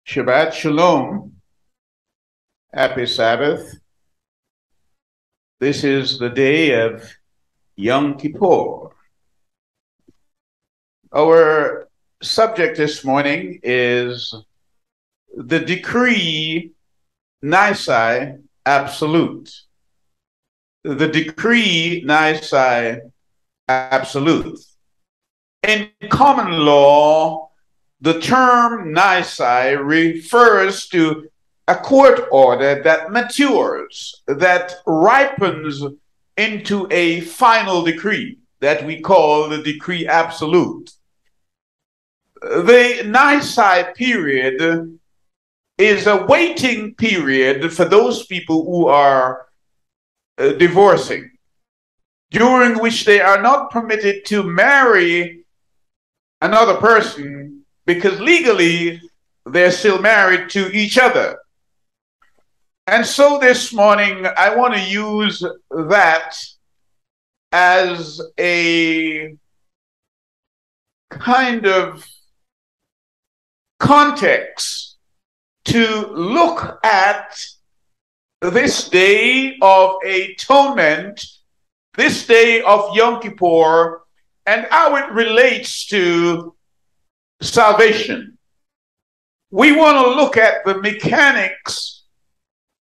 Shabbat Shalom. Happy Sabbath. This is the day of Yom Kippur. Our subject this morning is the decree Nisi absolute. The decree Nisi absolute. In common law, the term Nisi refers to a court order that matures, that ripens into a final decree that we call the decree absolute. The Nisi period is a waiting period for those people who are divorcing, during which they are not permitted to marry another person because legally they're still married to each other. And so this morning, I want to use that as a kind of context to look at this day of atonement, this day of Yom Kippur, and how it relates to salvation. We want to look at the mechanics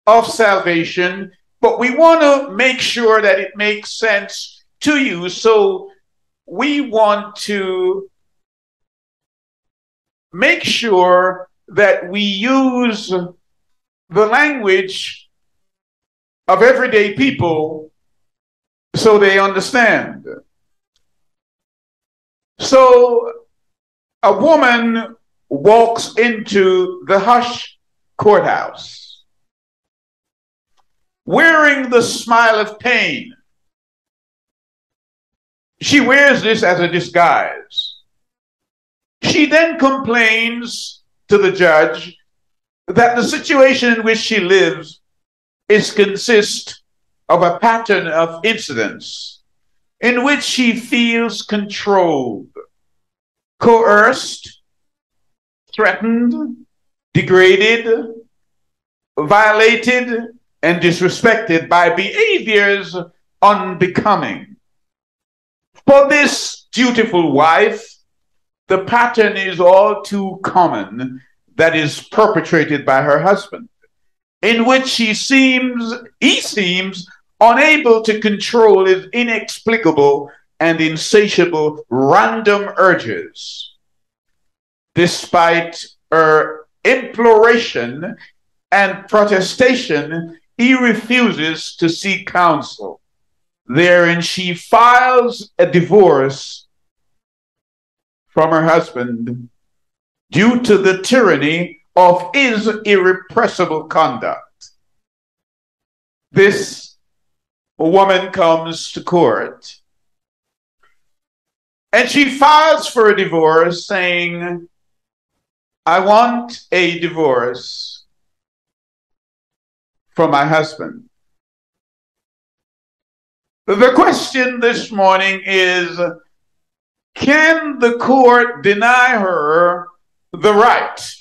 of salvation, but we want to make sure that it makes sense to you. So we want to make sure that we use the language of everyday people so they understand. So a woman walks into the hush courthouse wearing the smile of pain. She wears this as a disguise. She then complains to the judge that the situation in which she lives consists of a pattern of incidents in which she feels controlled, coerced, threatened, degraded, violated, and disrespected by behaviors unbecoming. For this dutiful wife, the pattern is all too common that is perpetrated by her husband, in which he seems unable to control his inexplicable and insatiable random urges. Despite her imploration and protestation, he refuses to seek counsel. Therein she files a divorce from her husband due to the tyranny of his irrepressible conduct. This woman comes to court and she files for a divorce, saying, I want a divorce from my husband. The question this morning is, can the court deny her the right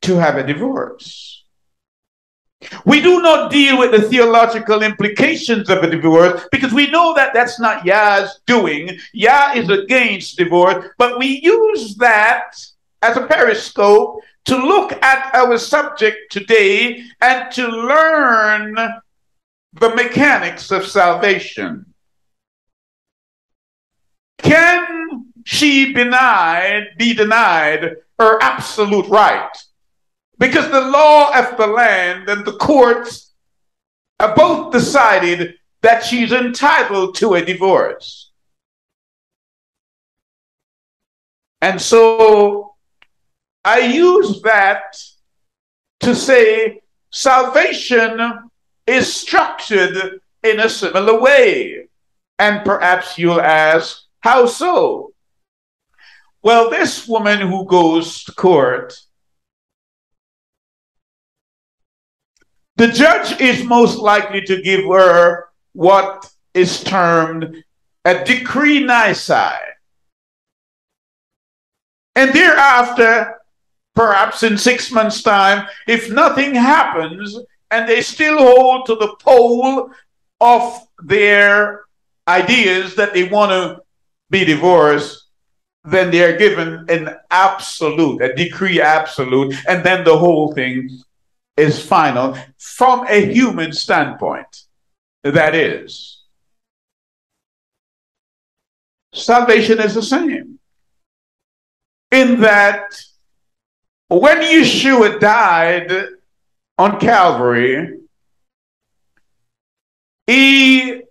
to have a divorce? We do not deal with the theological implications of a divorce because we know that that's not Yah's doing. Yah is against divorce, but we use that as a periscope to look at our subject today and to learn the mechanics of salvation. Can she be denied her absolute right? Because the law of the land and the courts have both decided that she's entitled to a divorce. And so I use that to say salvation is structured in a similar way. And perhaps you'll ask, how so? Well, this woman who goes to court, the judge is most likely to give her what is termed a decree Nisi. And thereafter, perhaps in 6 months' time, if nothing happens and they still hold to the pole of their ideas that they want to be divorced, then they are given an absolute, a decree absolute, and then the whole thing is final from a human standpoint. That is, salvation is the same, in that when Yeshua died on Calvary, he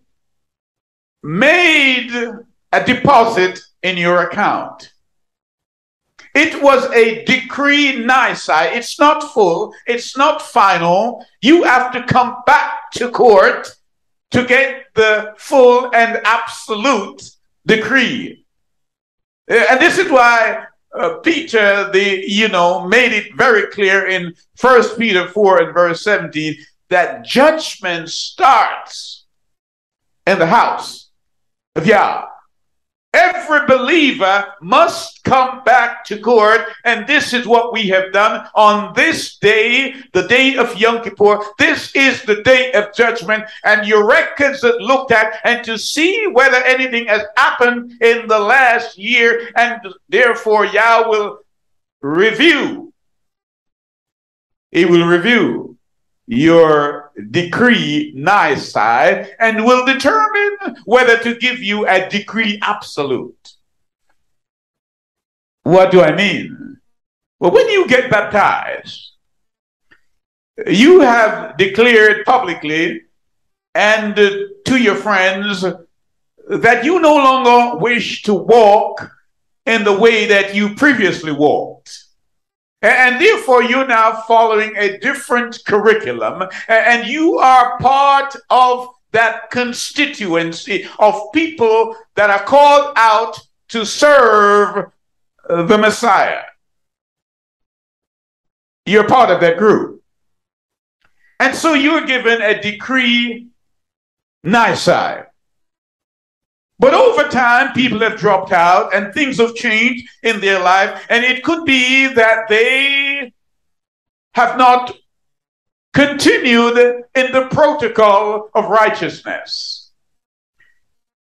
made a deposit in your account. It was a decree nisi. It's not full. It's not final. You have to come back to court to get the full and absolute decree. And this is why Peter, made it very clear in 1 Peter 4 and verse 17 that judgment starts in the house of Yah. Every believer must come back to court, and this is what we have done on this day, the day of Yom Kippur. This is the day of judgment, and your records are looked at, and to see whether anything has happened in the last year, and therefore Yah will review. He will review your decree nisi and will determine whether to give you a decree absolute. What do I mean? Well, when you get baptized, you have declared publicly and to your friends that you no longer wish to walk in the way that you previously walked. And therefore, you're now following a different curriculum, and you are part of that constituency of people that are called out to serve the Messiah. You're part of that group. And so you're given a decree nisi. But over time, people have dropped out and things have changed in their life. And it could be that they have not continued in the protocol of righteousness.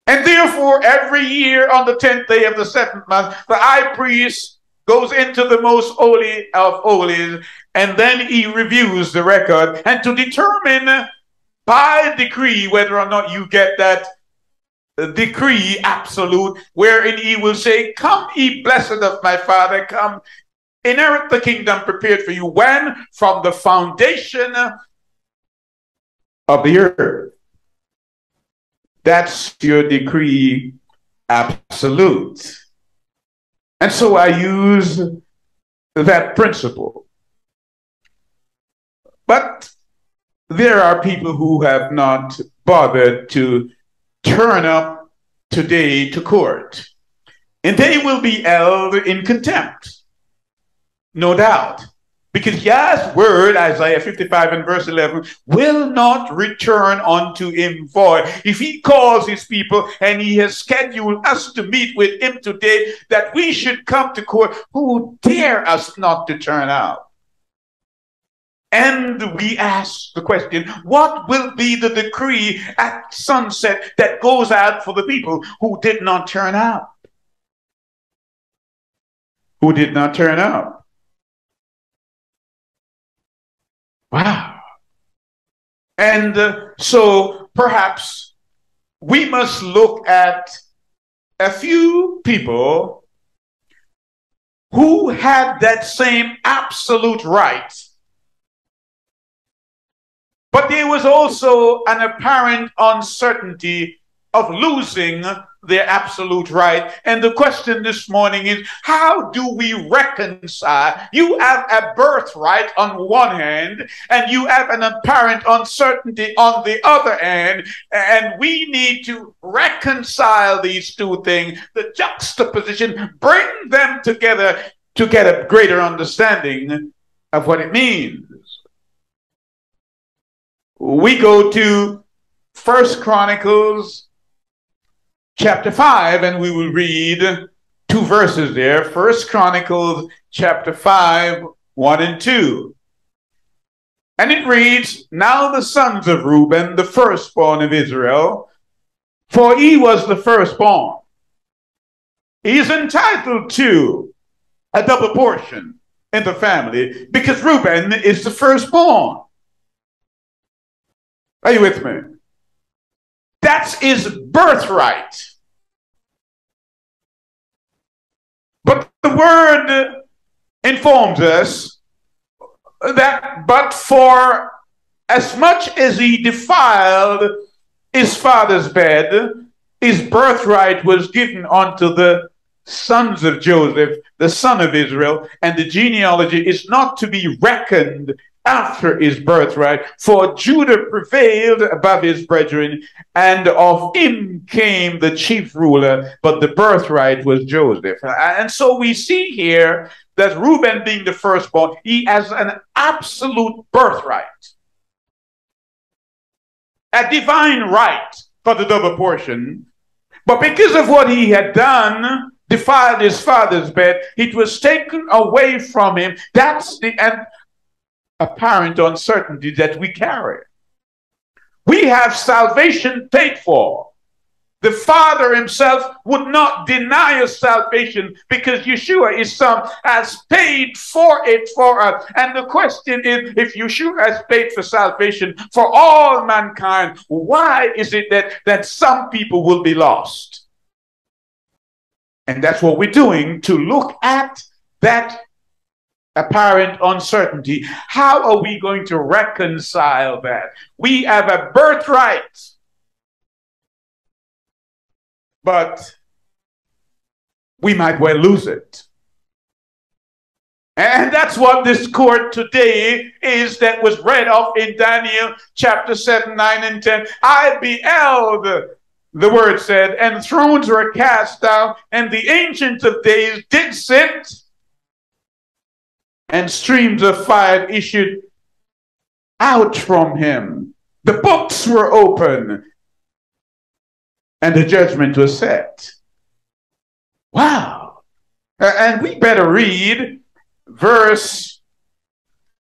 And therefore, every year on the 10th day of the 7th month, the high priest goes into the most holy of holies, and then he reviews the record and to determine by decree whether or not you get that decree absolute, wherein he will say, "Come, ye blessed of my Father, come, inherit the kingdom prepared for you." When? From the foundation of the earth. That's your decree absolute. And so I use that principle. But there are people who have not bothered to turn up today to court, and they will be held in contempt, no doubt, because Yah's word, Isaiah 55 and verse 11, will not return unto him void. If he calls his people and he has scheduled us to meet with him today, that we should come to court, who dare us not to turn out? And we ask the question, what will be the decree at sunset that goes out for the people who did not turn out? Who did not turn out? Wow. And so perhaps we must look at a few people who had that same absolute right. But there was also an apparent uncertainty of losing their absolute right. And the question this morning is, how do we reconcile? You have a birthright on one hand, and you have an apparent uncertainty on the other hand. And we need to reconcile these two things, the juxtaposition, bring them together to get a greater understanding of what it means. We go to 1 Chronicles chapter 5, and we will read two verses there. First Chronicles chapter 5, 1 and 2. And it reads, "Now the sons of Reuben, the firstborn of Israel, for he was the firstborn, he is entitled to a double portion in the family because Reuben is the firstborn." Are you with me? That's his birthright. But the word informs us that but for as much as he defiled his father's bed, his birthright was given unto the sons of Joseph, the son of Israel, and the genealogy is not to be reckoned after his birthright, for Judah prevailed above his brethren, and of him came the chief ruler, but the birthright was Joseph. And so we see here that Reuben, being the firstborn, he has an absolute birthright, a divine right for the double portion. But because of what he had done, defiled his father's bed, it was taken away from him. That's the apparent uncertainty that we carry. We have salvation paid for. The Father himself would not deny us salvation because Yeshua, his son, has paid for it for us. And the question is, if Yeshua has paid for salvation for all mankind, why is it that some people will be lost? And that's what we're doing, to look at that apparent uncertainty. How are we going to reconcile that? We have a birthright, but we might well lose it. And that's what this court today is that was read off in Daniel chapter 7, 9, and 10. I beheld, the word said, and thrones were cast down, and the Ancient of Days did sit, and streams of fire issued out from him. The books were open, and the judgment was set. Wow. And we better read verse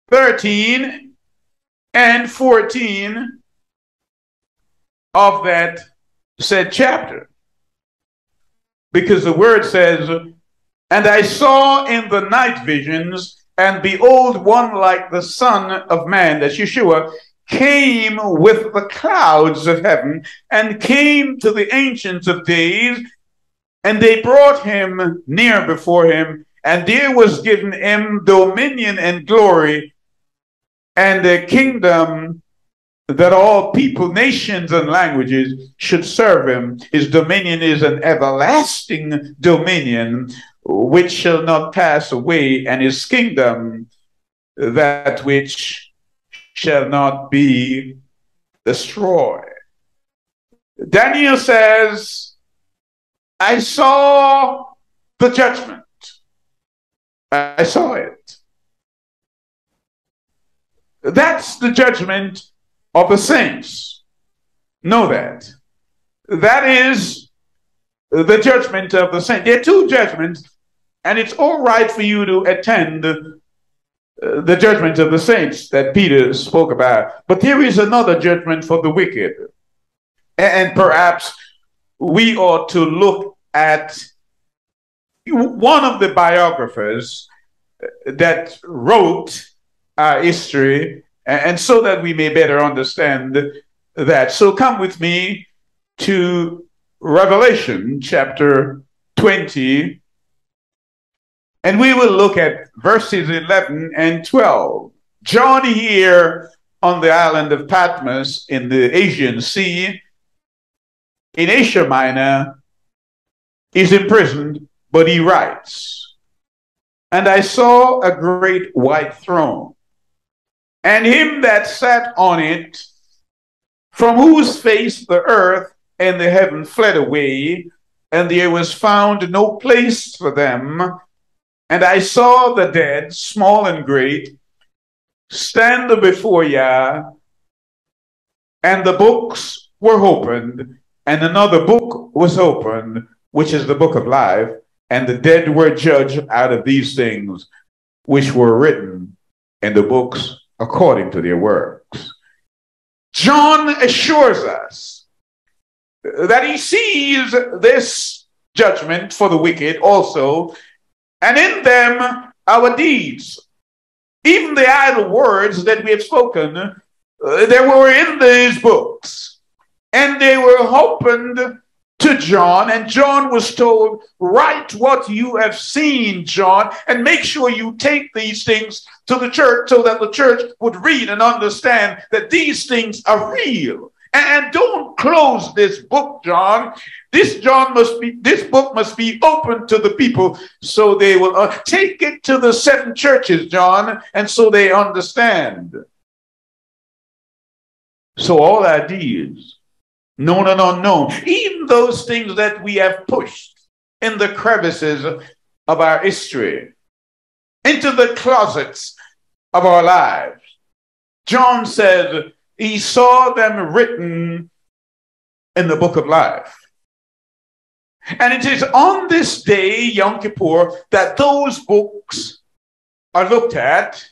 13 and 14 of that said chapter. Because the word says, "And I saw in the night visions, and behold, one like the Son of Man," that's Yeshua, "came with the clouds of heaven, and came to the Ancient of Days, and they brought him near before him, and there was given him dominion and glory, and a kingdom that all people, nations, and languages should serve him. His dominion is an everlasting dominion, which shall not pass away, and his kingdom that which shall not be destroyed." Daniel says, I saw the judgment. I saw it. That's the judgment of the saints. Know that. That is the judgment of the saints. There are two judgments, and it's all right for you to attend the judgment of the saints that Peter spoke about. But there is another judgment for the wicked. And perhaps we ought to look at one of the biographers that wrote our history, and so that we may better understand that. So come with me to Revelation chapter 20, and we will look at verses 11 and 12. John here on the island of Patmos in the Aegean Sea, in Asia Minor, is imprisoned, but he writes, "And I saw a great white throne, and him that sat on it, from whose face the earth and the heaven fled away, and there was found no place for them. And I saw the dead, small and great, stand before Yah, and the books were opened, and another book was opened, which is the book of life. and the dead were judged out of these things which were written in the books according to their works. John assures us that he sees this judgment for the wicked also, and in them our deeds. Even the idle words that we have spoken, they were in these books, and they were opened to John, and John was told, write what you have seen, John, and make sure you take these things to the church so that the church would read and understand that these things are real. And don't close this book, John. This book must be open to the people so they will take it to the 7 churches, John, and so they understand. So all our deeds, known and unknown, even those things that we have pushed in the crevices of our history, into the closets of our lives. John says he saw them written in the book of life. And it is on this day, Yom Kippur, that those books are looked at.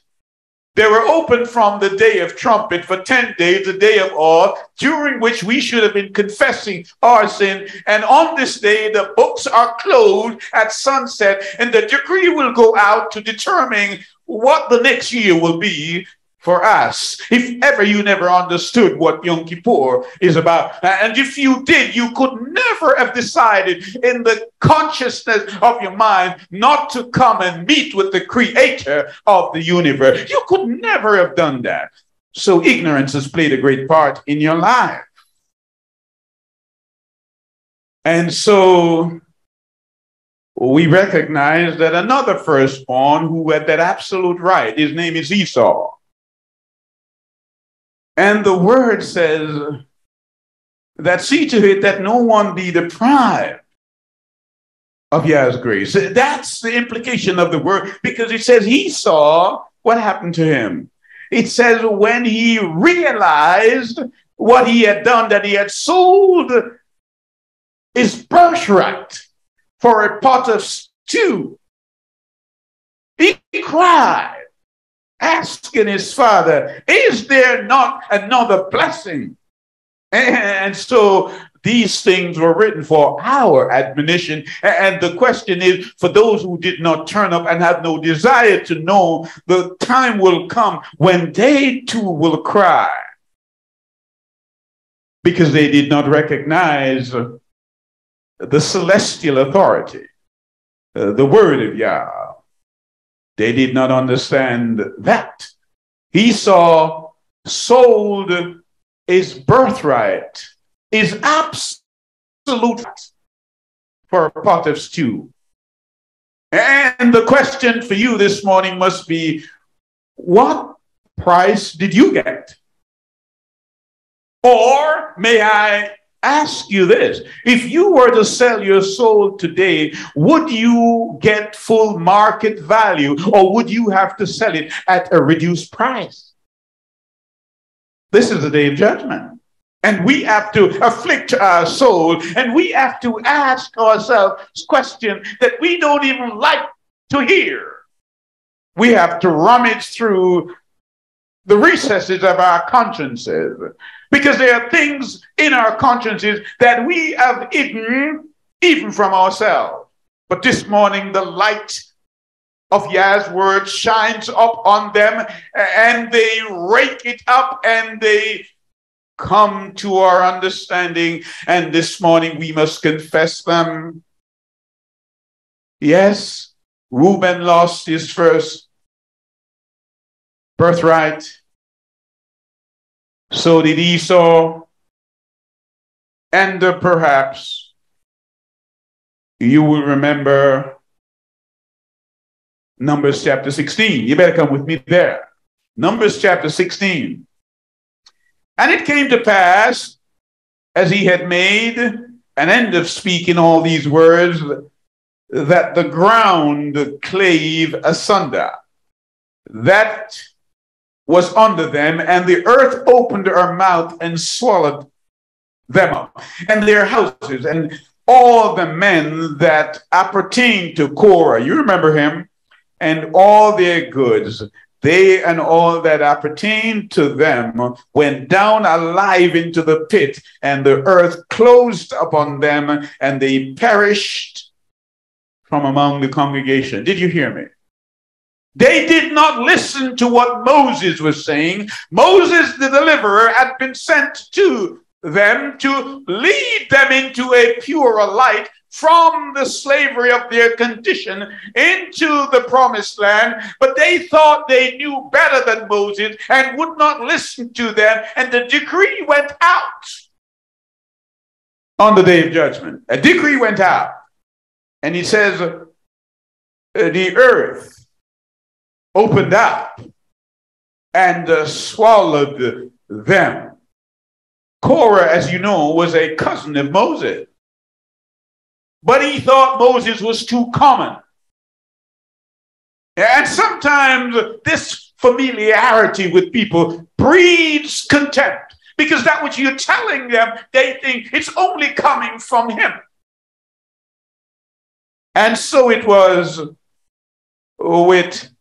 They were opened from the day of trumpet for 10 days, the day of awe, during which we should have been confessing our sin. And on this day, the books are closed at sunset, and the decree will go out to determine what the next year will be for us. If ever you never understood what Yom Kippur is about, and if you did, you could never have decided in the consciousness of your mind not to come and meet with the creator of the universe. You could never have done that. So ignorance has played a great part in your life. And so we recognize that another firstborn who had that absolute right, his name is Esau. And the word says that see to it that no one be deprived of Yah's grace. That's the implication of the word, because it says he saw what happened to him. It says when he realized what he had done, that he had sold his birthright for a pot of stew, he cried, asking his father, is there not another blessing? And so these things were written for our admonition. And the question is, for those who did not turn up and have no desire to know, the time will come when they too will cry, because they did not recognize the celestial authority, the word of Yah. They did not understand that. Esau sold his birthright, his absolute for a pot of stew. And the question for you this morning must be, what price did you get? Or may I ask you this, if you were to sell your soul today, would you get full market value, or would you have to sell it at a reduced price? This is the day of judgment. And we have to afflict our soul, and we have to ask ourselves questions that we don't even like to hear. We have to rummage through the recesses of our consciences, because there are things in our consciences that we have hidden even from ourselves. But this morning, the light of Yah's word shines up on them, and they rake it up, and they come to our understanding. And this morning, we must confess them. Yes, Reuben lost his first birthright. So did Esau. And perhaps you will remember Numbers chapter 16. You better come with me there. Numbers chapter 16. And it came to pass, as he had made an end of speaking all these words, that the ground clave asunder, that was under them, and the earth opened her mouth and swallowed them up, and their houses, and all the men that appertain to Korah, you remember him, and all their goods, they and all that appertain to them went down alive into the pit, and the earth closed upon them, and they perished from among the congregation. Did you hear me? They did not listen to what Moses was saying. Moses, the deliverer, had been sent to them to lead them into a purer light from the slavery of their condition into the promised land. But they thought they knew better than Moses and would not listen to them. And the decree went out on the day of judgment. A decree went out. And he says, the earth opened up and swallowed them. Korah, as you know, was a cousin of Moses. But he thought Moses was too common. And sometimes this familiarity with people breeds contempt, because that which you're telling them, they think it's only coming from him. And so it was with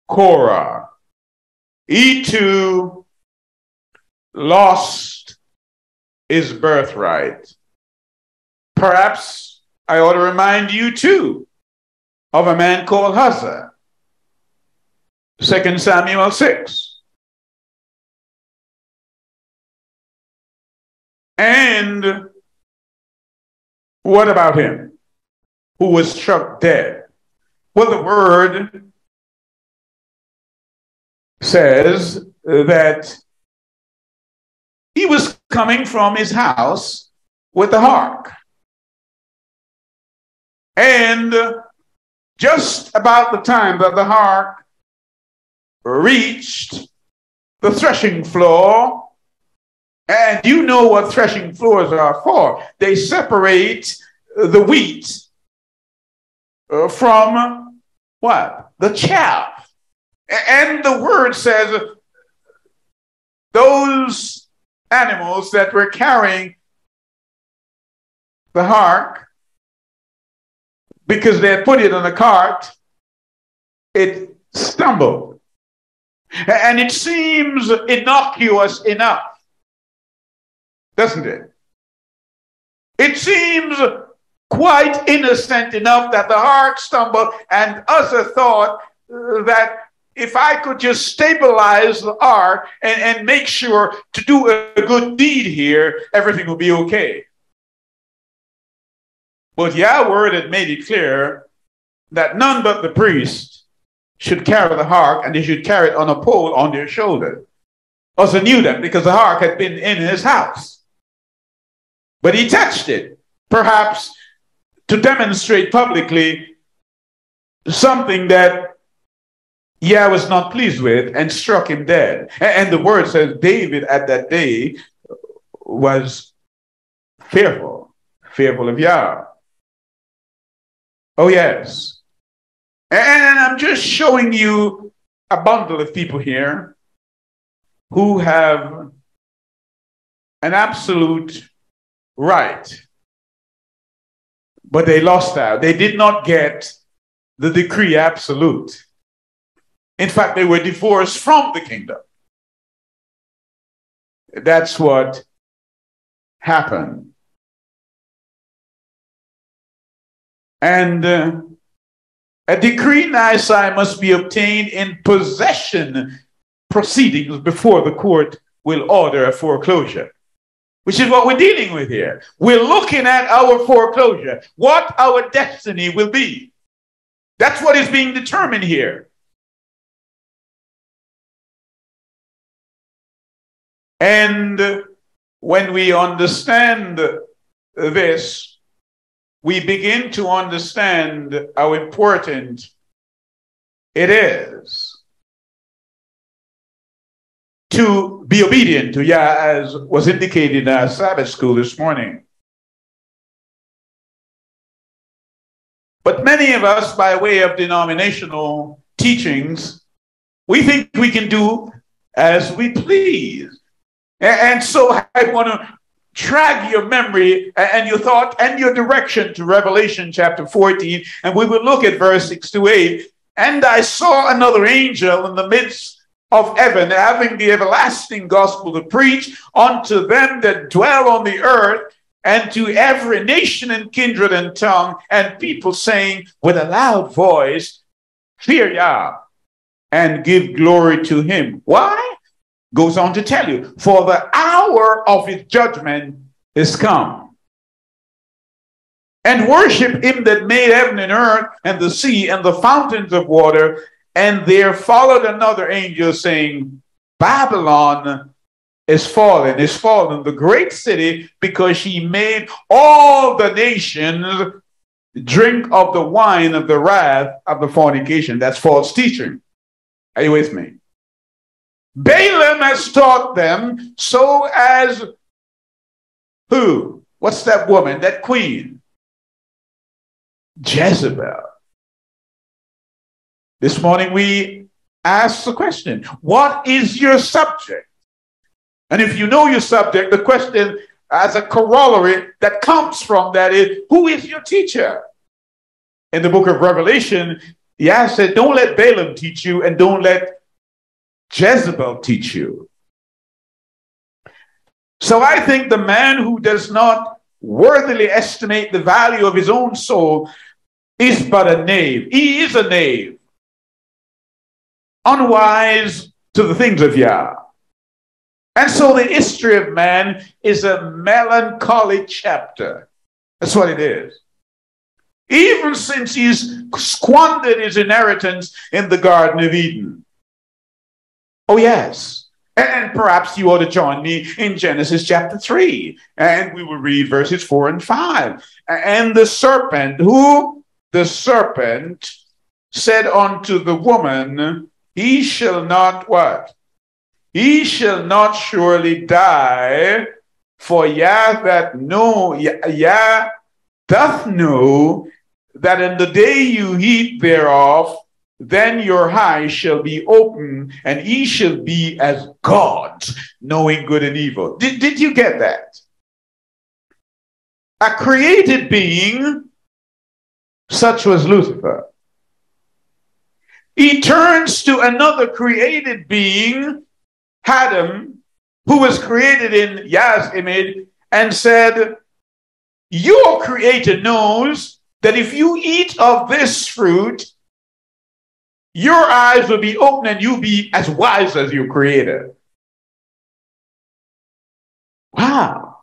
Korah. He too lost his birthright. Perhaps I ought to remind you too of a man called Uzzah. 2 Samuel 6. And what about him, who was struck dead? Well, the word says that he was coming from his house with the ark. And just about the time that the ark reached the threshing floor, and you know what threshing floors are for. They separate the wheat from what? The chaff. And the word says those animals that were carrying the ark, because they had put it on a cart, it stumbled. And it seems innocuous enough, doesn't it? It seems quite innocent enough that the ark stumbled, and Uzzah thought that if I could just stabilize the ark and make sure to do a good deed here, everything will be okay. But Yahweh had made it clear that none but the priest should carry the ark, and they should carry it on a pole on their shoulder. Uzzah knew that because the ark had been in his house. But he touched it, perhaps to demonstrate publicly something that Yah was not pleased with, and struck him dead. And the word says David at that day was fearful of Yah. Oh, yes. And I'm just showing you a bundle of people here who have an absolute right, but they lost out. They did not get the decree absolute. In fact, they were divorced from the kingdom. That's what happened. And a decree nisi must be obtained in possession proceedings before the court will order a foreclosure, which is what we're dealing with here. We're looking at our foreclosure, what our destiny will be. That's what is being determined here. And when we understand this, we begin to understand how important it is to be obedient to Yah, as was indicated in our Sabbath school this morning. But many of us, by way of denominational teachings, we think we can do as we please. And so I want to drag your memory and your thought and your direction to Revelation chapter 14, and we will look at verse 6 to 8. And I saw another angel in the midst of heaven, having the everlasting gospel to preach unto them that dwell on the earth, and to every nation and kindred and tongue and people, saying with a loud voice, Fear Yah, and give glory to him. Why? Goes on to tell you, for the hour of his judgment is come. And worship him that made heaven and earth and the sea and the fountains of water. And there followed another angel, saying, Babylon is fallen, the great city, because she made all the nations drink of the wine of the wrath of the fornication. That's false teaching. Are you with me? Balaam has taught them so as who? What's that woman, that queen? Jezebel. This morning we ask the question, what is your subject? And if you know your subject, the question as a corollary that comes from that is, who is your teacher? In the book of Revelation, Yah said, don't let Balaam teach you and don't let Jezebel teach you. So I think the man who does not worthily estimate the value of his own soul is but a knave. He is a knave, unwise to the things of Yah. And so the history of man is a melancholy chapter. That's what it is. Even since he's squandered his inheritance in the Garden of Eden. Oh, yes. And perhaps you ought to join me in Genesis chapter 3. And we will read verses 4 and 5. And the serpent, who? The serpent said unto the woman, he shall not what? He shall not surely die, for Yah doth know that in the day you eat thereof, then your eyes shall be open, and ye shall be as gods, knowing good and evil. Did you get that? A created being, such was Lucifer. He turns to another created being, Adam, who was created in Yah's image, and said, your creator knows that if you eat of this fruit, your eyes will be open and you'll be as wise as your creator. Wow.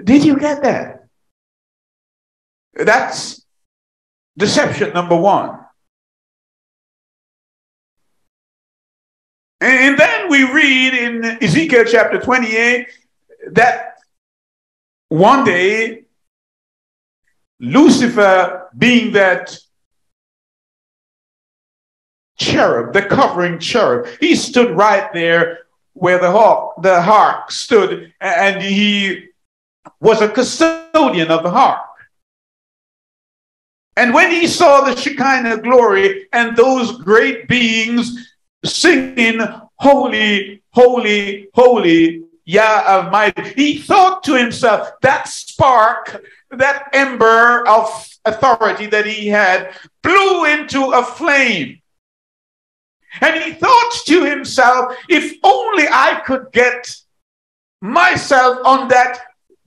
Did you get that? That's deception number one. And then we read in Ezekiel chapter 28 that one day Lucifer, being that cherub, the covering cherub, he stood right there where the ark stood, and he was a custodian of the ark. And when he saw the Shekinah glory and those great beings singing, holy, holy, holy, Yah Almighty, he thought to himself, that spark, that ember of authority that he had blew into a flame. And he thought to himself, if only I could get myself on that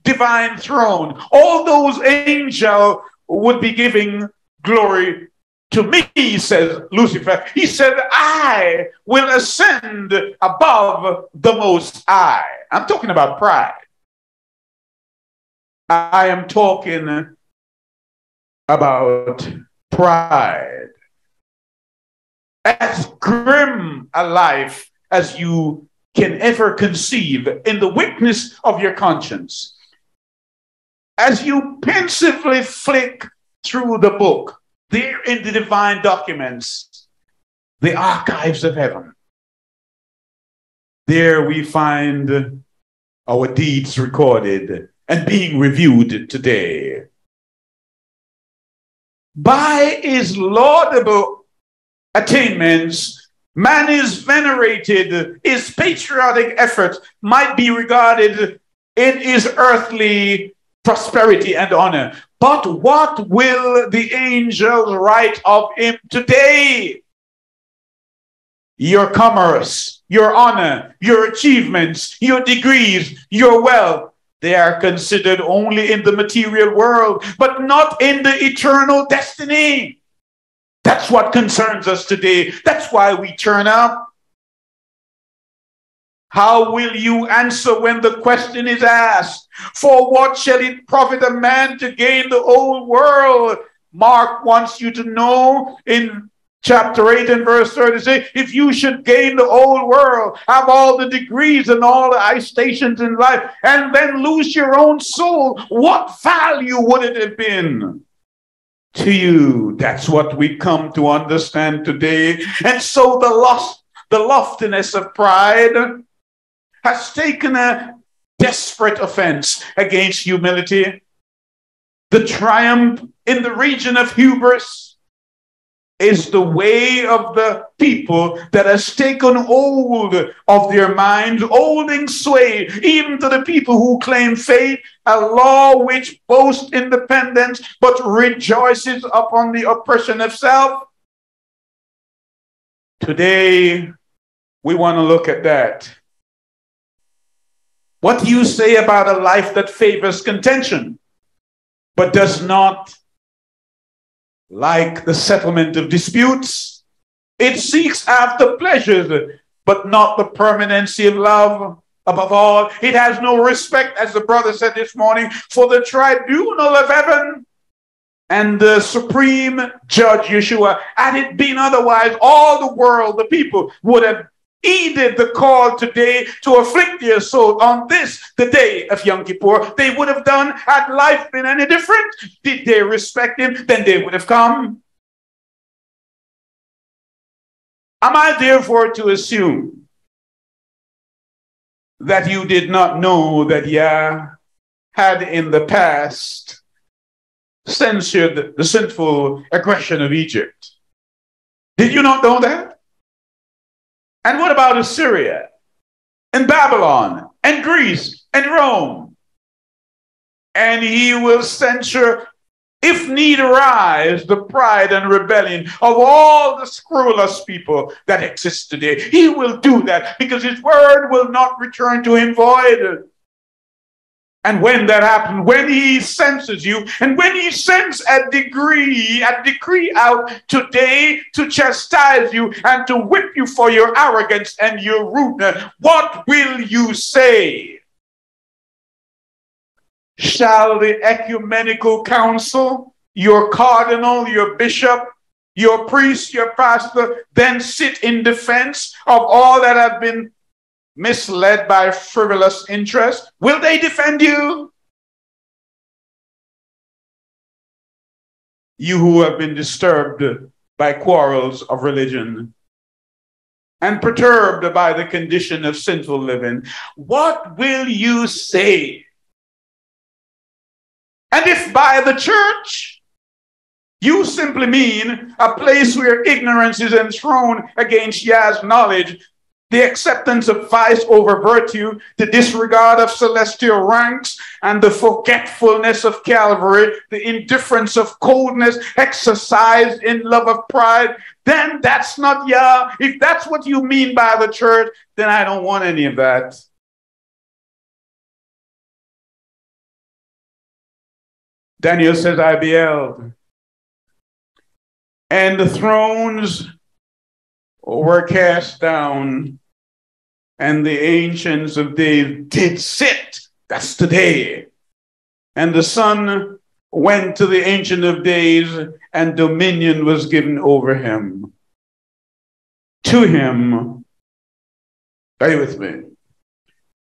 divine throne, all those angels would be giving glory to me, says Lucifer. He said, I will ascend above the Most High. I'm talking about pride. I am talking about pride. As grim a life as you can ever conceive in the witness of your conscience. As you pensively flick through the book, there in the divine documents, the archives of heaven, there we find our deeds recorded and being reviewed today. By his laudable attainments, Man is venerated. His patriotic efforts might be regarded in his earthly prosperity and honor. But what will the angels write of him today? Your commerce, your honor, your achievements, your degrees, your wealth, they are considered only in the material world, but not in the eternal destiny. That's what concerns us today. That's why we turn up. How will you answer when the question is asked? For what shall it profit a man to gain the whole world? Mark wants you to know in chapter 8 and verse 36, if you should gain the whole world, have all the degrees and all the high stations in life, and then lose your own soul, what value would it have been to you? That's what we come to understand today. And so the loftiness of pride has taken a desperate offense against humility. The triumph in the region of hubris is the way of the people that has taken hold of their minds, holding sway even to the people who claim faith, a law which boasts independence but rejoices upon the oppression of self. Today, we want to look at that. What do you say about a life that favors contention, but does not like the settlement of disputes? It seeks after pleasures, but not the permanency of love. Above all, it has no respect, as the brother said this morning, for the tribunal of heaven and the supreme judge, Yeshua. Had it been otherwise, all the world, the people, would have heeded the call today to afflict their soul on this, the day of Yom Kippur. They would have done, had life been any different. Did they respect him? Then they would have come. Am I therefore to assume that you did not know that Yah had in the past censored the sinful aggression of Egypt? Did you not know that? And what about Assyria, and Babylon, and Greece, and Rome? And he will censure, if need arise, the pride and rebellion of all the scrupulous people that exist today. He will do that because his word will not return to him void. And when that happens, when he censors you, and when he sends a decree out today to chastise you and to whip you for your arrogance and your rudeness, what will you say? Shall the ecumenical council, your cardinal, your bishop, your priest, your pastor, then sit in defense of all that have been misled by frivolous interests? Will they defend you? You who have been disturbed by quarrels of religion and perturbed by the condition of sinful living, what will you say? And if by the church you simply mean a place where ignorance is enthroned against Yah's knowledge, the acceptance of vice over virtue, the disregard of celestial ranks, and the forgetfulness of Calvary, the indifference of coldness exercised in love of pride, then that's not Yah. If that's what you mean by the church, then I don't want any of that. Daniel says, I beheld, and the thrones were cast down, and the ancients of days did sit. That's today. And the Son went to the Ancient of Days, and dominion was given over him. To him. Are you with me?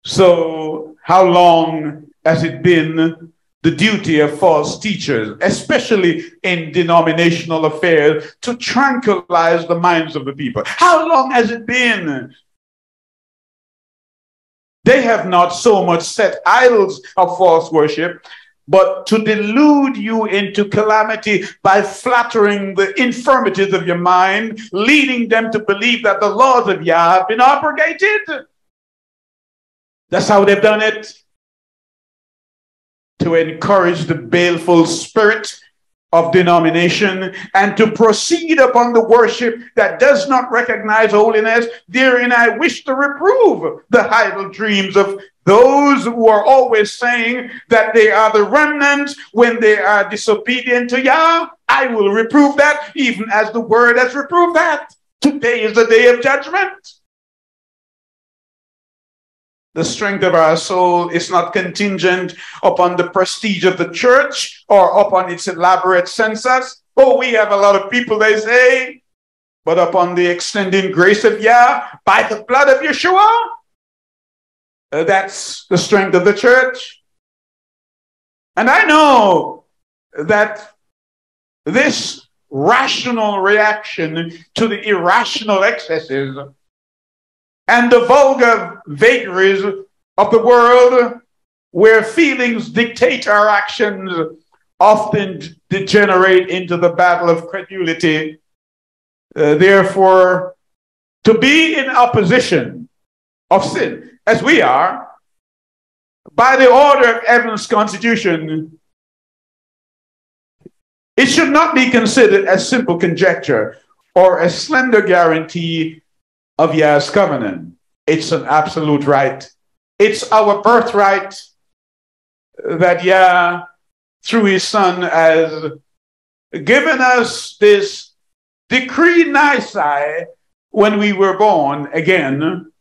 So, how long has it been the duty of false teachers, especially in denominational affairs, to tranquilize the minds of the people? How long has it been? They have not so much set idols of false worship, but to delude you into calamity by flattering the infirmities of your mind, leading them to believe that the laws of Yah have been abrogated. That's how they've done it. To encourage the baleful spirit of denomination and to proceed upon the worship that does not recognize holiness. Therein I wish to reprove the idle dreams of those who are always saying that they are the remnant when they are disobedient to Yah. I will reprove that, even as the word has reproved that. Today is the day of judgment. The strength of our soul is not contingent upon the prestige of the church or upon its elaborate census. Oh, we have a lot of people, they say, but upon the extending grace of Yah by the blood of Yeshua. That's the strength of the church. And I know that this rational reaction to the irrational excesses and the vulgar vagaries of the world, where feelings dictate our actions, often degenerate into the battle of credulity. Therefore, to be in opposition of sin, as we are, by the order of heaven's constitution, it should not be considered as simple conjecture or a slender guarantee of Yah's covenant. It's an absolute right. It's our birthright that Yah, through his son, has given us this decree Nisi when we were born again.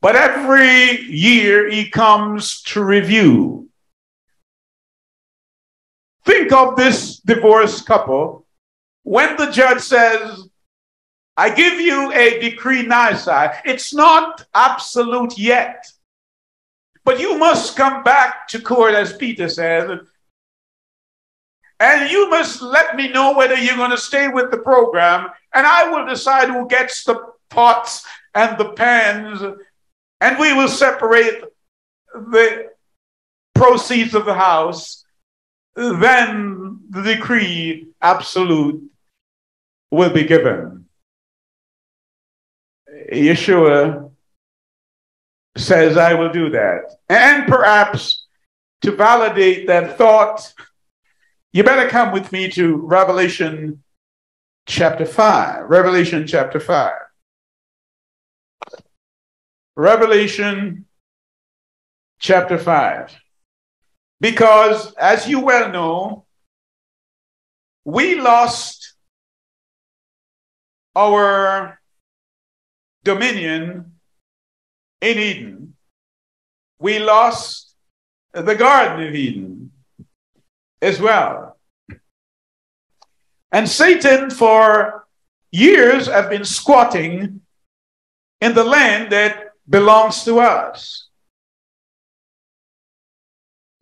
But every year he comes to review. Think of this divorced couple. When the judge says, I give you a decree Nisi, it's not absolute yet. But you must come back to court, as Peter said, and you must let me know whether you're going to stay with the program, and I will decide who gets the pots and the pans, and we will separate the proceeds of the house. Then the decree absolute will be given. Yeshua says, I will do that. And perhaps to validate that thought, you better come with me to Revelation chapter 5. Revelation chapter 5. Revelation chapter 5. Because, as you well know, we lost our dominion in Eden. We lost the Garden of Eden as well. And Satan for years have been squatting in the land that belongs to us.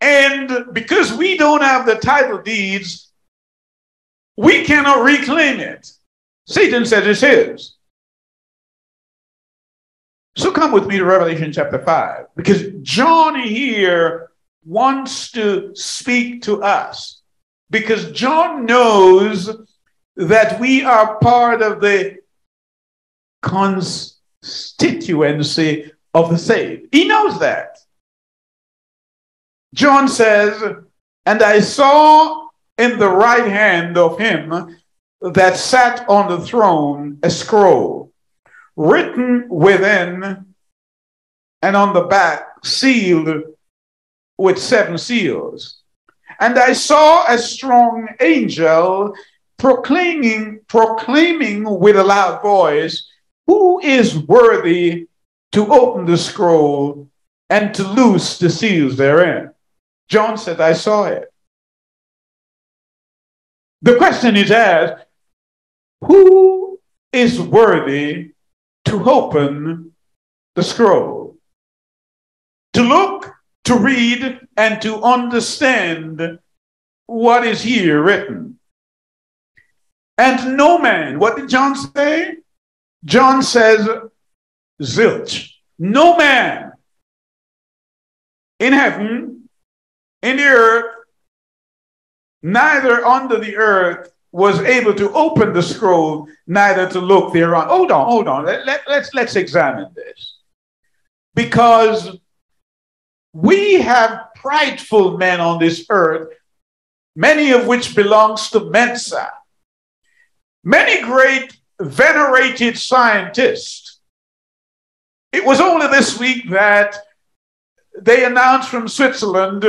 And because we don't have the title deeds, we cannot reclaim it. Satan said it's his. So come with me to Revelation chapter 5, because John here wants to speak to us, because John knows that we are part of the constituency of the saved. He knows that. John says, and I saw in the right hand of him that sat on the throne a scroll, written within and on the back, sealed with 7 seals. And I saw a strong angel proclaiming with a loud voice, who is worthy to open the scroll and to loose the seals therein? John said, I saw it. The question is asked, who is worthy to open the scroll, to look, to read, and to understand what is here written? And no man, what did John say? John says, zilch. No man in heaven, in the earth, neither under the earth was able to open the scroll, neither to look thereon. Hold on. Let's examine this. Because we have prideful men on this earth, many of which belongs to Mensa. Many great venerated scientists. It was only this week that they announced from Switzerland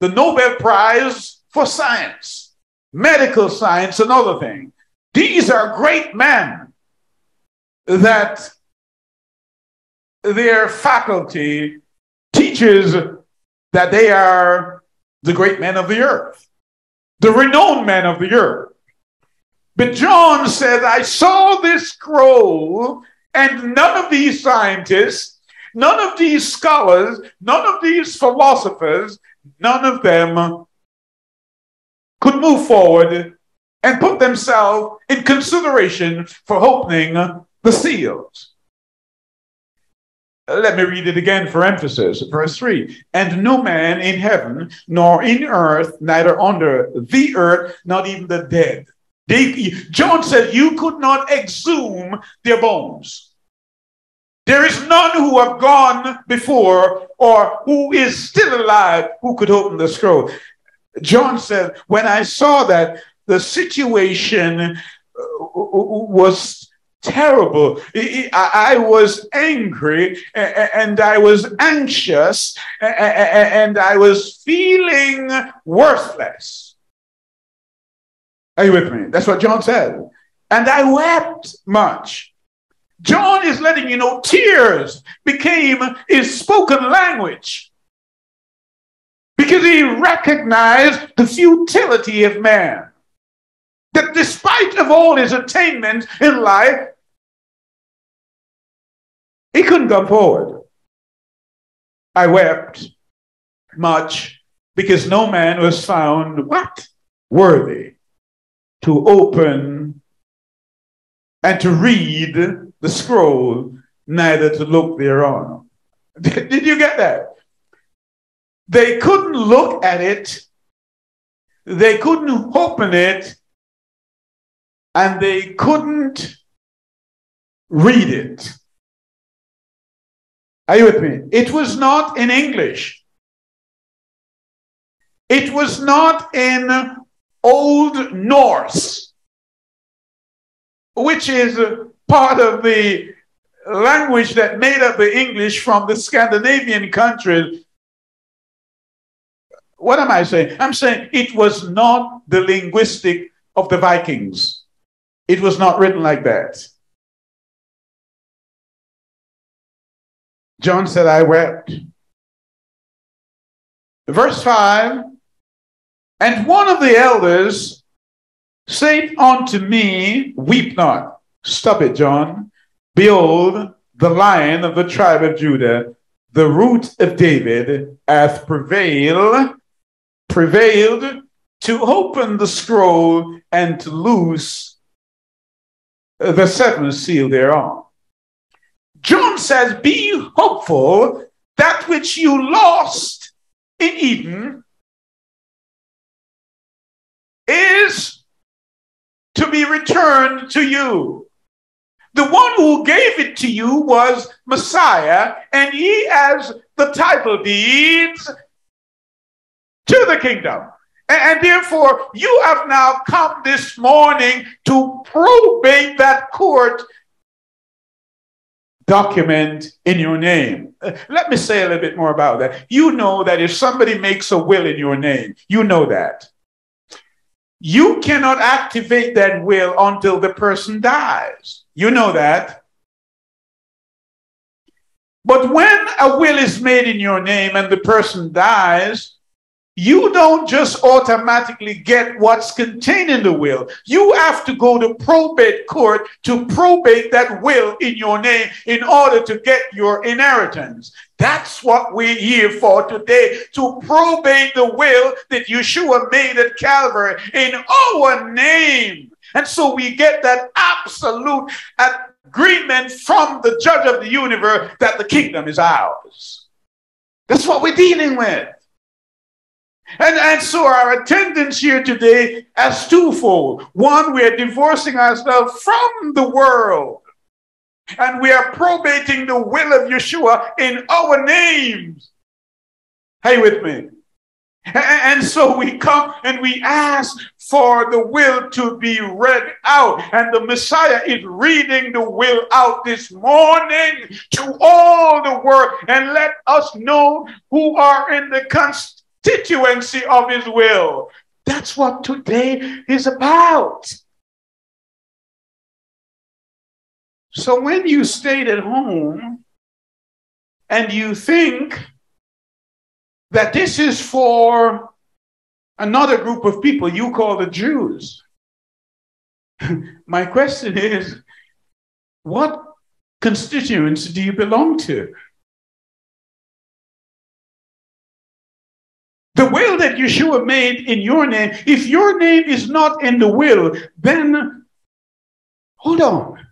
the Nobel Prize for Science, medical science, another thing. These are great men that their faculty teaches that they are the great men of the earth, the renowned men of the earth. But John said, I saw this scroll, and none of these scientists, none of these scholars, none of these philosophers, none of them could move forward and put themselves in consideration for opening the seals. Let me read it again for emphasis. Verse 3. And no man in heaven, nor in earth, neither under the earth, not even the dead. John said you could not exhume their bones. There is none who have gone before or who is still alive who could open the scroll. John said, when I saw that, the situation was terrible. I was angry and I was anxious and I was feeling worthless. Are you with me? That's what John said. And I wept much. John is letting you know tears became his spoken language because he recognized the futility of man. That despite of all his attainments in life, he couldn't come forward. I wept much because no man was found what? Worthy to open and to read the scroll, neither to look thereon. Did you get that? They couldn't look at it, they couldn't open it, and they couldn't read it. Are you with me? It was not in English. It was not in Old Norse, which is part of the language that made up the English from the Scandinavian countries. What am I saying? I'm saying it was not the linguistic of the Vikings. It was not written like that. John said, I wept. Verse 5, and one of the elders said unto me, weep not. Stop it, John. Behold, the Lion of the tribe of Judah, the root of David, hath prevailed to open the scroll and to loose the seventh seal thereon. John says, be hopeful. That which you lost in Eden is to be returned to you. The one who gave it to you was Messiah, and he has the title deeds to the kingdom. And therefore, you have now come this morning to probate that court document in your name. Let me say a little bit more about that. You know that if somebody makes a will in your name, you know that. You cannot activate that will until the person dies. You know that. But when a will is made in your name and the person dies, you don't just automatically get what's contained in the will. You have to go to probate court to probate that will in your name in order to get your inheritance. That's what we're here for today, to probate the will that Yeshua made at Calvary in our name. And so we get that absolute agreement from the judge of the universe that the kingdom is ours. That's what we're dealing with. And so our attendance here today is twofold. One, we are divorcing ourselves from the world, and we are probating the will of Yeshua in our names. Are you with me? And so we come and we ask for the will to be read out. And the Messiah is reading the will out this morning to all the world. And let us know who are in the constituency of his will. That's what today is about. So when you stayed at home and you think that this is for another group of people you call the Jews, my question is, what constituency do you belong to? The will that Yeshua made in your name, if your name is not in the will, then, hold on.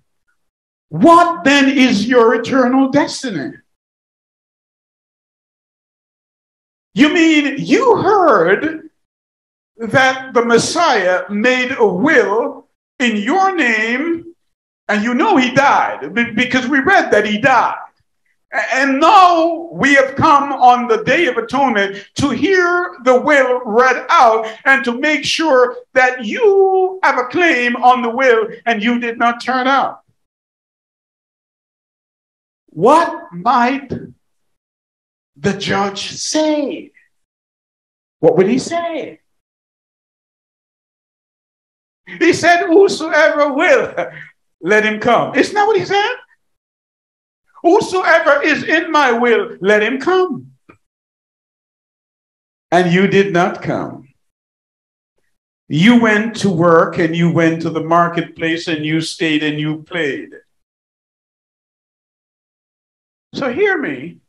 What then is your eternal destiny? You mean you heard that the Messiah made a will in your name, and you know he died, because we read that he died. And now we have come on the Day of Atonement to hear the will read out and to make sure that you have a claim on the will and you did not turn out. What might the judge say? What would he say? He said, whosoever will, let him come. Isn't that what he said? Whosoever is in my will, let him come. And you did not come. You went to work and you went to the marketplace and you stayed and you played. So hear me,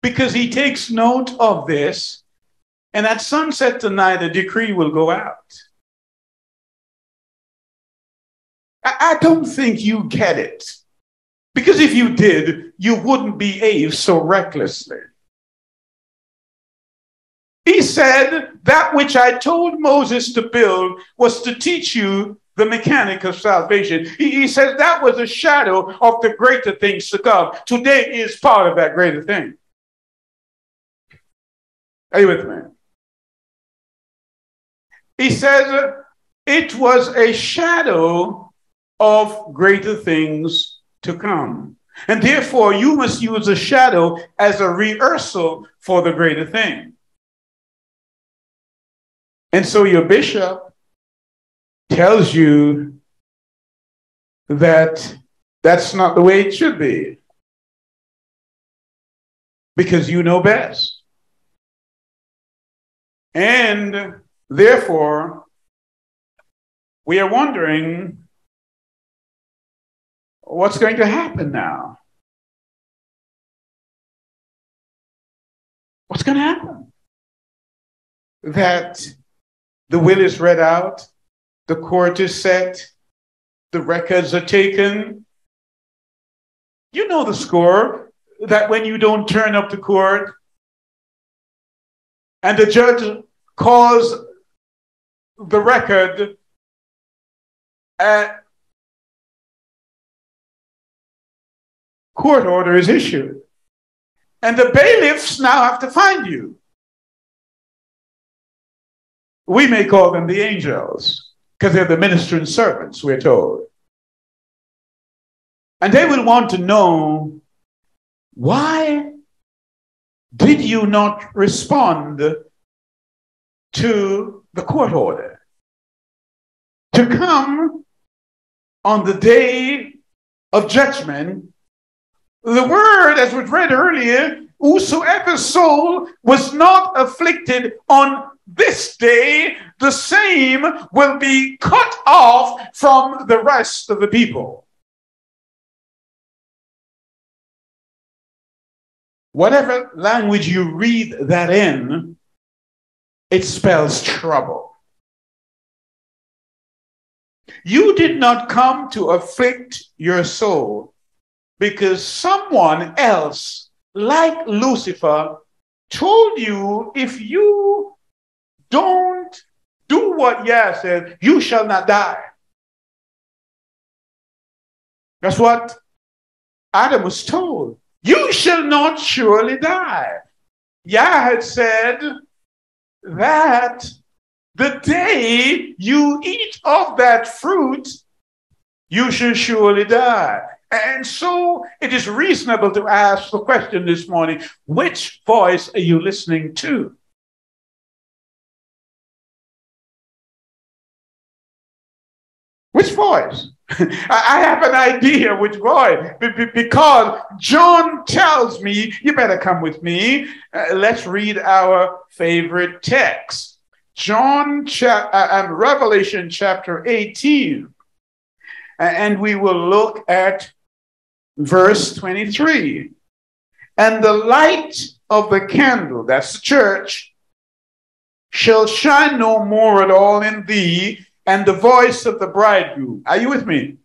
because he takes note of this, and at sunset tonight, a decree will go out. I don't think you get it, because if you did, you wouldn't behave so recklessly. He said, that which I told Moses to build was to teach you the mechanic of salvation. He says that was a shadow of the greater things to come. Today is part of that greater thing. Are you with me? He says it was a shadow of greater things to come. And therefore, you must use a shadow as a rehearsal for the greater thing. And so your bishop tells you that that's not the way it should be, because you know best. And therefore, we are wondering what's going to happen now. What's going to happen? That the will is read out, the court is set, the records are taken. You know the score, that when you don't turn up to court and the judge calls the record, court order is issued. And the bailiffs now have to find you. We may call them the angels, because they're the ministering servants, we're told. And they will want to know, why did you not respond to the court order to come on the day of judgment? The word, as was read earlier, whosoever's soul was not afflicted on this day, the same will be cut off from the rest of the people. Whatever language you read that in, it spells trouble. You did not come to afflict your soul because someone else, like Lucifer, told you if you don't do what Yah said, you shall not die. That's what Adam was told. You shall not surely die. Yah had said that the day you eat of that fruit, you shall surely die. And so it is reasonable to ask the question this morning, which voice are you listening to? Which voice? I have an idea which voice, because John tells me, you better come with me. Let's read our favorite text. Revelation chapter 18. And we will look at verse 23. And the light of the candle, that's the church, shall shine no more at all in thee, and the voice of the bridegroom. Are you with me?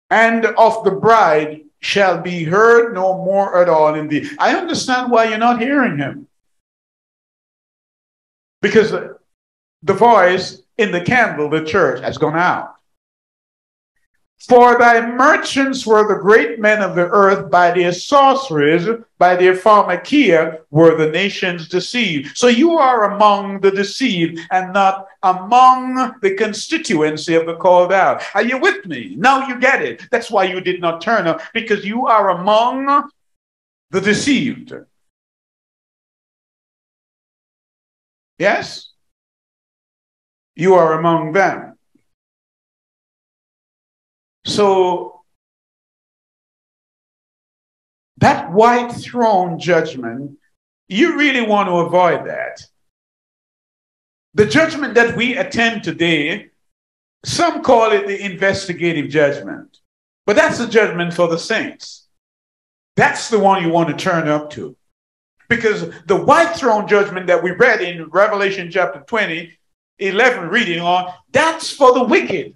And of the bride shall be heard no more at all in thee. I understand why you're not hearing him. Because the voice in the candle, the church, has gone out. For thy merchants were the great men of the earth, by their sorceries, by their pharmakia were the nations deceived. So you are among the deceived and not among the constituency of the called out. Are you with me? Now you get it. That's why you did not turn up, because you are among the deceived. Yes? You are among them. So that white throne judgment, you really want to avoid that. The judgment that we attend today, some call it the investigative judgment, but that's the judgment for the saints. That's the one you want to turn up to. Because the white throne judgment that we read in Revelation chapter 20, 11 reading on, that's for the wicked.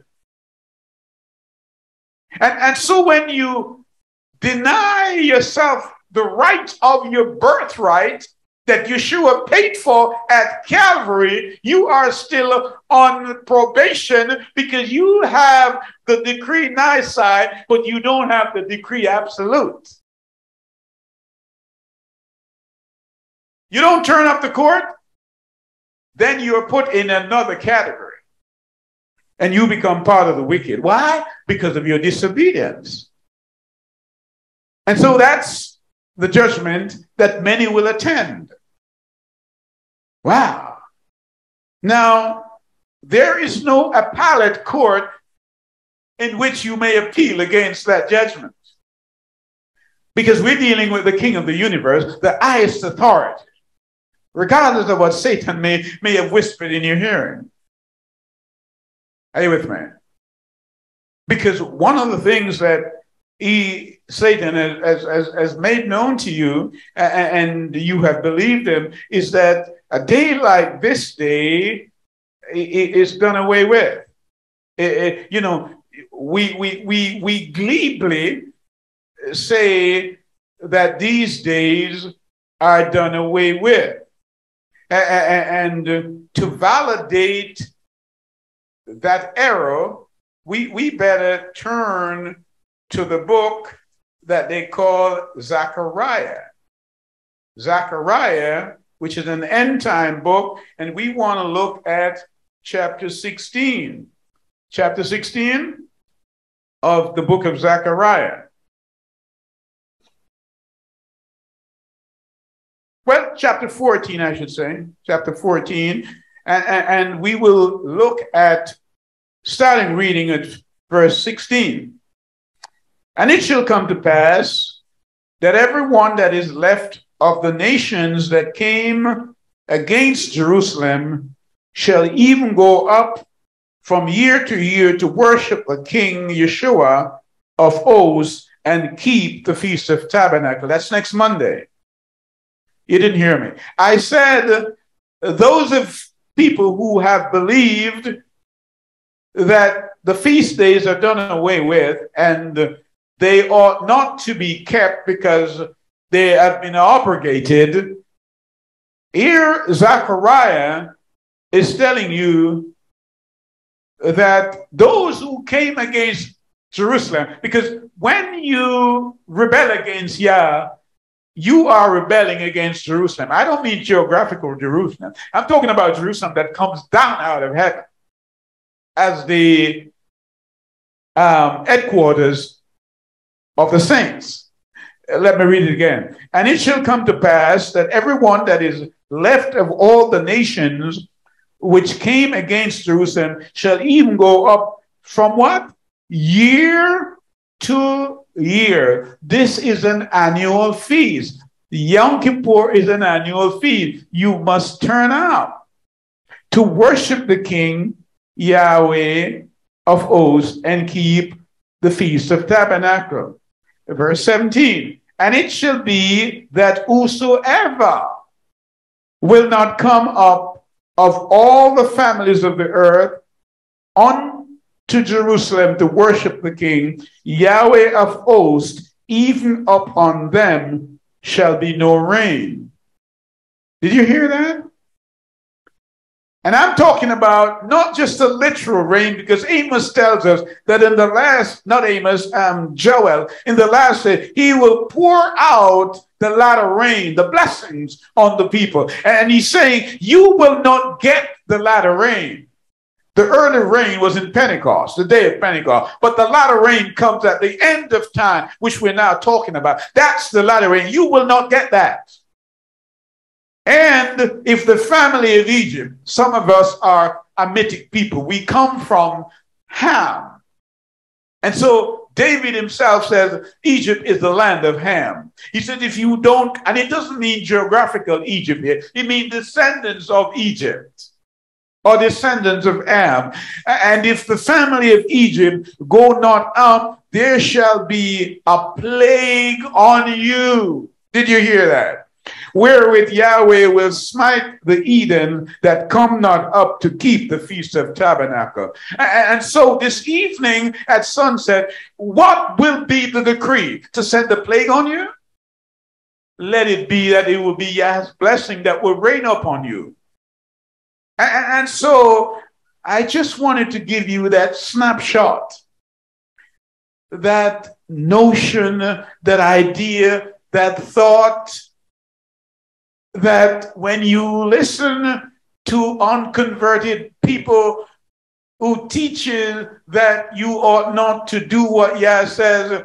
And so when you deny yourself the right of your birthright that Yeshua paid for at Calvary, you are still on probation, because you have the decree Nisi, but you don't have the decree absolute. You don't turn up to court, then you're put in another category. And you become part of the wicked. Why? Because of your disobedience. And so that's the judgment that many will attend. Wow. Now, there is no appellate court in which you may appeal against that judgment. Because we're dealing with the King of the universe, the highest authority, regardless of what Satan may have whispered in your hearing. Are you with me? Because one of the things that Satan has made known to you, and you have believed him, is that a day like this day is done away with. You know, we glibly say that these days are done away with. And to validate that error, we better turn to the book that they call Zechariah. Zechariah, which is an end time book, and we want to look at chapter 16. Chapter 16 of the book of Zechariah. Well, chapter 14, I should say. Chapter 14. And we will look at, starting reading at verse 16. And it shall come to pass that everyone that is left of the nations that came against Jerusalem shall even go up from year to year to worship the King Yeshua of hosts and keep the Feast of Tabernacle. That's next Monday. You didn't hear me. I said those of people who have believed that the feast days are done away with and they ought not to be kept because they have been abrogated, Here, Zechariah is telling you that those who came against Jerusalem, because when you rebel against Yah, you are rebelling against Jerusalem. I don't mean geographical Jerusalem. I'm talking about Jerusalem that comes down out of heaven as the headquarters of the saints. Let me read it again. And it shall come to pass that everyone that is left of all the nations which came against Jerusalem shall even go up from what? Year to year. This is an annual feast. Yom Kippur is an annual feast. You must turn out to worship the King Yahweh of hosts and keep the Feast of Tabernacle. Verse 17. And it shall be that whosoever will not come up of all the families of the earth unto Jerusalem to worship the King, Yahweh of hosts, even upon them shall be no rain. Did you hear that? And I'm talking about not just a literal rain, because Amos tells us that in the last, not Amos, Joel, in the last day, he will pour out the latter rain, the blessings on the people. And he's saying, you will not get the latter rain. The early rain was in Pentecost, the day of Pentecost. But the latter rain comes at the end of time, which we're now talking about. That's the latter rain. You will not get that. And if the family of Egypt, some of us are Hamitic people, we come from Ham. And so David himself says Egypt is the land of Ham. He said if you don't, and it doesn't mean geographical Egypt here, it means descendants of Egypt or descendants of Ham. And if the family of Egypt go not up, there shall be a plague on you. Did you hear that? Wherewith Yahweh will smite the Eden that come not up to keep the Feast of Tabernacle. And so this evening at sunset, what will be the decree? To send the plague on you? Let it be that it will be Yah's blessing that will rain upon you. And so I just wanted to give you that snapshot, that notion, that idea, that thought, that when you listen to unconverted people who teach you that you ought not to do what Yah says,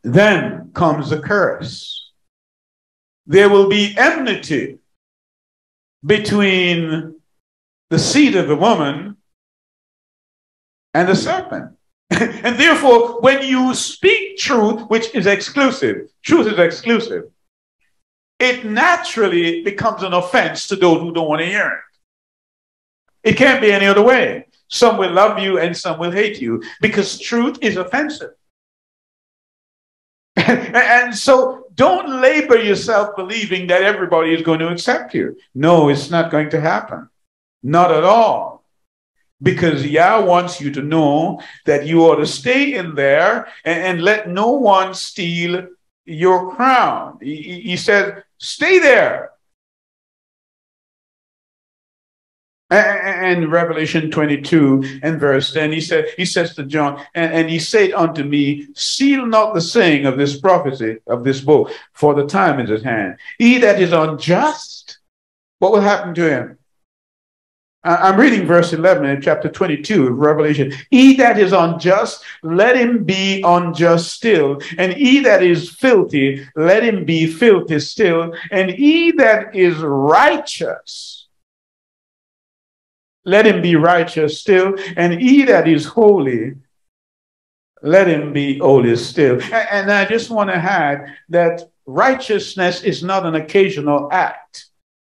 then comes the curse. There will be enmity between the seed of the woman and the serpent. And therefore, when you speak truth, which is exclusive, truth is exclusive, it naturally becomes an offense to those who don't want to hear it. It can't be any other way. Some will love you and some will hate you because truth is offensive. And so don't labor yourself believing that everybody is going to accept you. No, it's not going to happen. Not at all. Because Yah wants you to know that you ought to stay in there and let no one steal your crown. He said, stay there. And Revelation 22 and verse 10, he says to John, and he said unto me, seal not the saying of this prophecy, of this book, for the time is at hand. He that is unjust, what will happen to him? I'm reading verse 11 in chapter 22 of Revelation. He that is unjust, let him be unjust still. And he that is filthy, let him be filthy still. And he that is righteous, let him be righteous still. And he that is holy, let him be holy still. And I just want to add that righteousness is not an occasional act.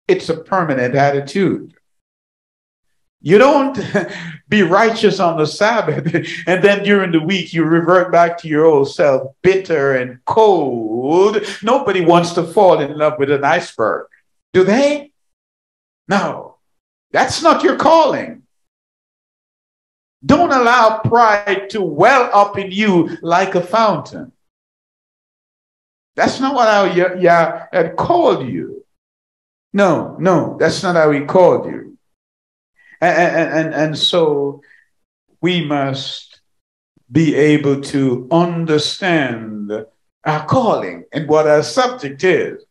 It's a permanent attitude. You don't be righteous on the Sabbath and then during the week you revert back to your old self, bitter and cold. Nobody wants to fall in love with an iceberg, do they? No, that's not your calling. Don't allow pride to well up in you like a fountain. That's not what Yah had called you. No, no, that's not how he called you. And so we must be able to understand our calling and what our subject is.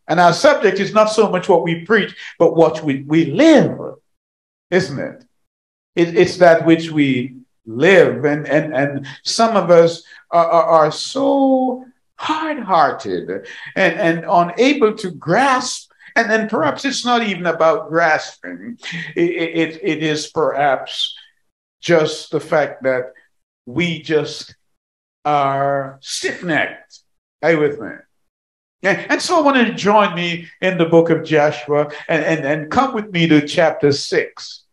And our subject is not so much what we preach, but what we live, isn't it? It's that which we live. And some of us are so hard-hearted and unable to grasp. And then perhaps it's not even about grasping. It is perhaps just the fact that we just are stiff-necked. Are you with me? And so I want to join me in the book of Joshua and come with me to chapter 6.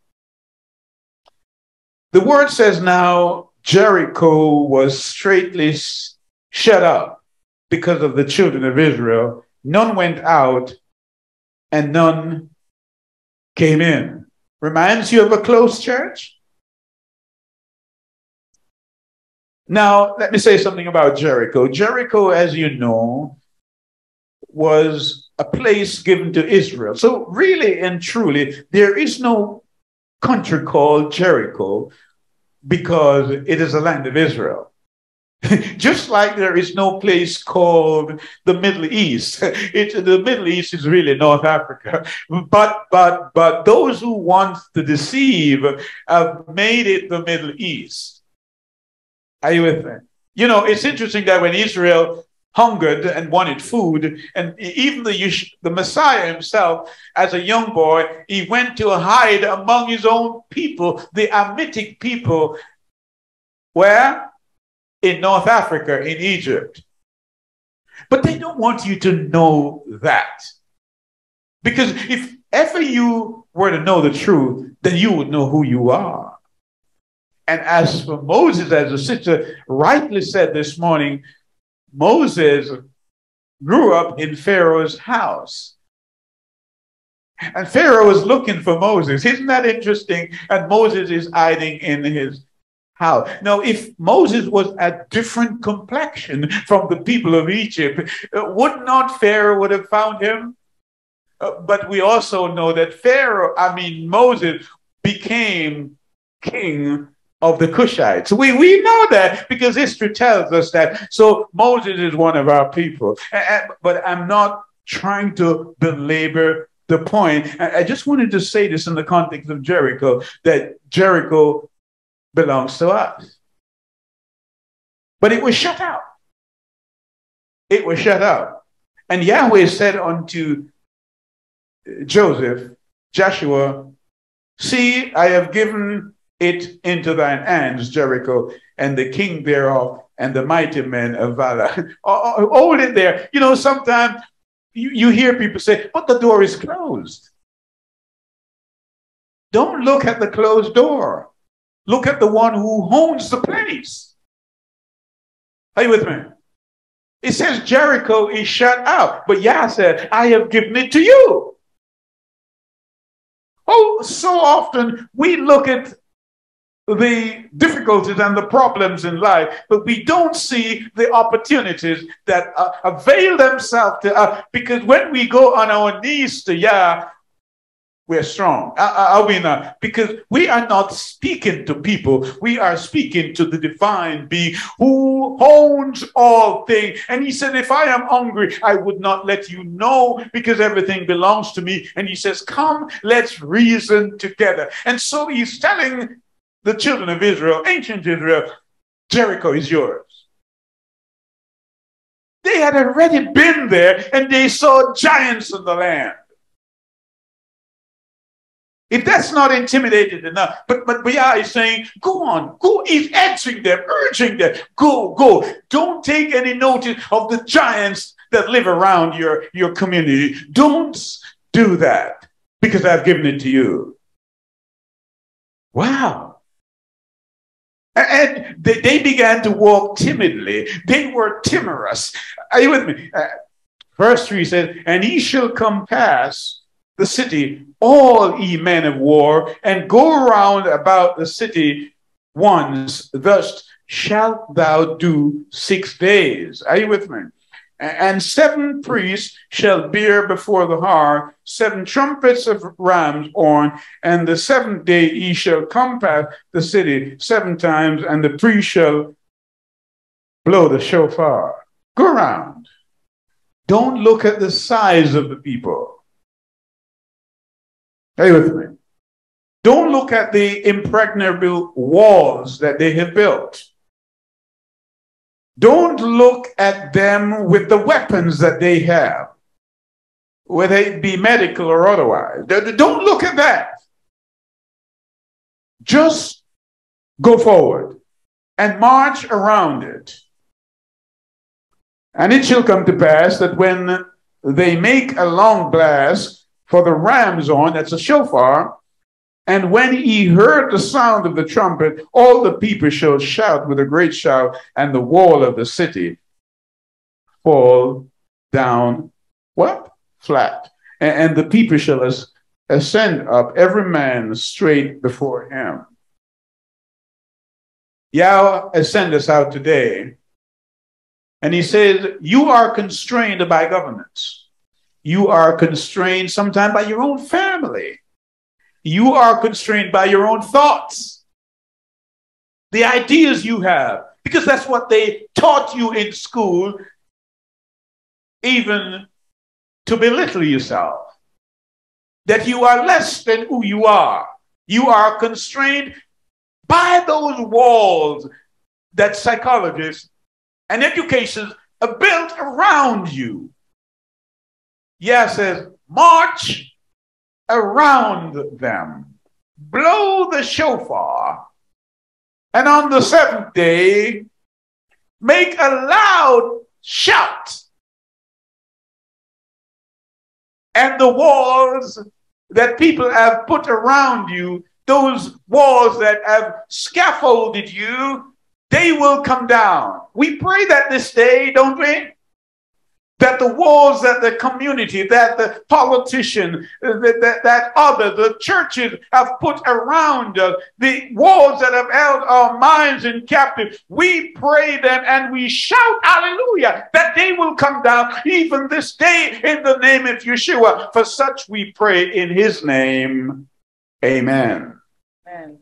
The word says, now Jericho was straitly shut up because of the children of Israel. None went out and none came in. Reminds you of a close church? Now, let me say something about Jericho. Jericho, as you know, was a place given to Israel. So really and truly, there is no country called Jericho because it is a land of Israel. Just like there is no place called the Middle East. The Middle East is really North Africa. But those who want to deceive have made it the Middle East. Are you with me? You know, it's interesting that when Israel hungered and wanted food, and even the Messiah himself, as a young boy, he went to hide among his own people, the Hamitic people. Where? In North Africa, in Egypt. But they don't want you to know that. Because if ever you were to know the truth, then you would know who you are. And as for Moses, as the sister rightly said this morning, Moses grew up in Pharaoh's house. And Pharaoh was looking for Moses. Isn't that interesting? And Moses is hiding in his house. Now, if Moses was a different complexion from the people of Egypt, would not Pharaoh would have found him? But we also know that Moses became king of the Cushites. We know that because history tells us that. So Moses is one of our people. But I'm not trying to belabor the point. I just wanted to say this in the context of Jericho, that Jericho belongs to us. But it was shut out. It was shut out. And Yahweh said unto Joshua, see, I have given it into thine hands, Jericho, and the king thereof, and the mighty men of valor. Hold it there. You know, sometimes you hear people say, but the door is closed. Don't look at the closed door. Look at the one who owns the place. Are you with me? It says Jericho is shut out, but Yah said, I have given it to you. Oh, so often we look at the difficulties and the problems in life, but we don't see the opportunities that avail themselves to us, because when we go on our knees to Yah, we're strong. Are we not? Because we are not speaking to people. We are speaking to the divine being who owns all things. And he said, if I am hungry, I would not let you know, because everything belongs to me. And he says, come, let's reason together. And so he's telling the children of Israel, ancient Israel, Jericho is yours. They had already been there and they saw giants in the land. If that's not intimidated enough, but Yah is saying, go on, go. He's answering them, urging them, go. Don't take any notice of the giants that live around your community. Don't do that, because I've given it to you. Wow. And they began to walk timidly. They were timorous. Are you with me? Verse 3 says, and he shall come past the city, all ye men of war, and go around about the city once. Thus shalt thou do 6 days. Are you with me? And 7 priests shall bear before the hearth 7 trumpets of ram's horn, and the 7th day ye shall compass the city 7 times, and the priest shall blow the shofar. Go around. Don't look at the size of the people. Are you with me? Don't look at the impregnable walls that they have built. Don't look at them with the weapons that they have, whether it be medical or otherwise. Don't look at that. Just go forward and march around it. And it shall come to pass that when they make a long blast for the ram's horn, that's a shofar, and when he heard the sound of the trumpet, all the people shall shout with a great shout, and the wall of the city fall down, what? Flat. And the people shall ascend up, every man straight before him. Yahweh has sent us out today, and he says, you are constrained by governments. You are constrained sometimes by your own family. You are constrained by your own thoughts, the ideas you have, because that's what they taught you in school, even to belittle yourself, that you are less than who you are. You are constrained by those walls that psychologists and education are built around you. Yah says, march around them, blow the shofar, and on the 7th day, make a loud shout. And the walls that people have put around you, those walls that have scaffolded you, they will come down. We pray that this day, don't we? That the walls that the community, that the politician, the churches have put around us, the walls that have held our minds in captive, we pray them and we shout hallelujah, that they will come down even this day in the name of Yeshua. For such we pray in his name. Amen. Amen.